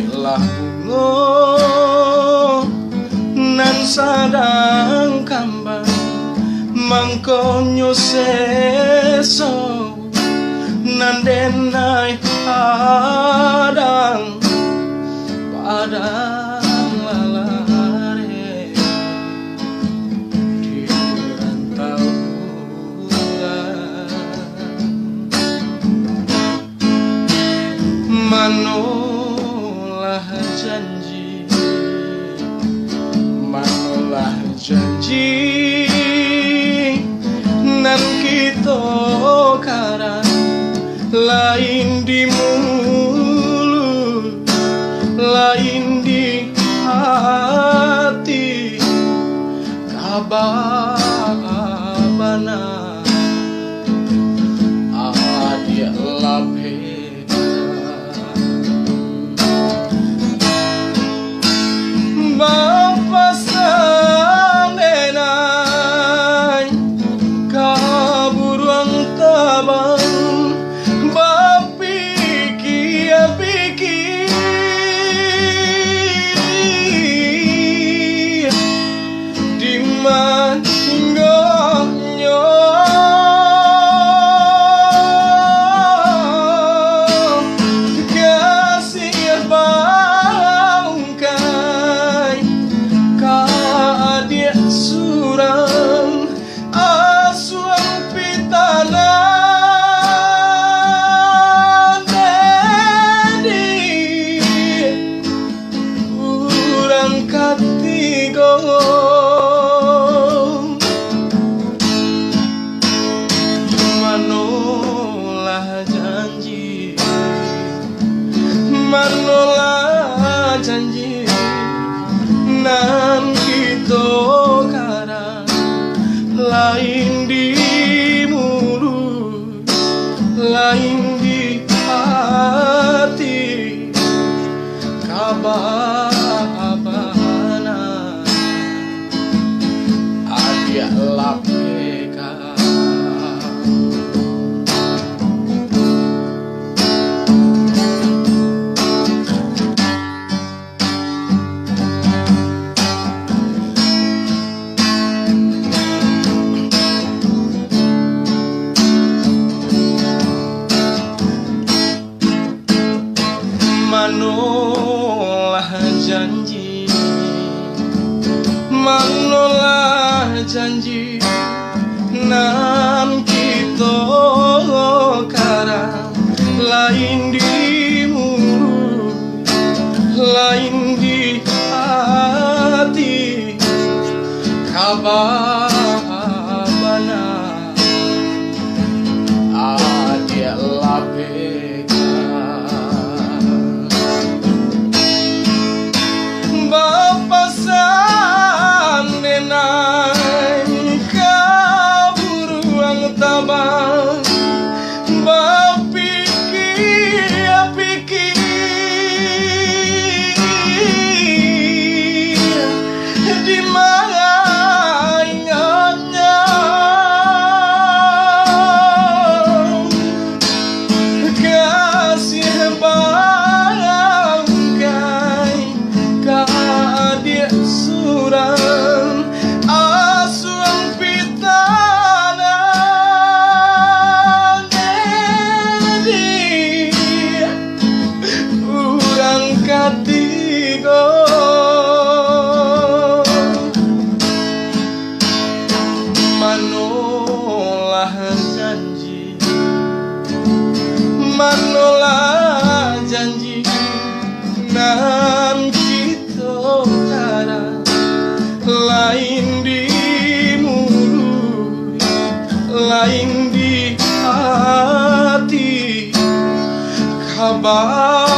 lah bungo nan sadang kambang mangkonyo seso nan denai hadang padang lalare di rantau bulan manolah janji nan kita karang lain di mulut lain di hati kababana adia lapeka Bapak sanenai kaburuang tabang manolah janji nan kita karang lain di mulut lain di hati kababana adia lapeka manolah janji nan kita karang lain di mulut lain di hati kababana adia lapeka Bapak sanenai kaburuang tabang bapikir di mana ingatnya kasih bangkai adik surang asuang pitana nedi urang katigo manolah janji nan lain di mulut lain di hati kabar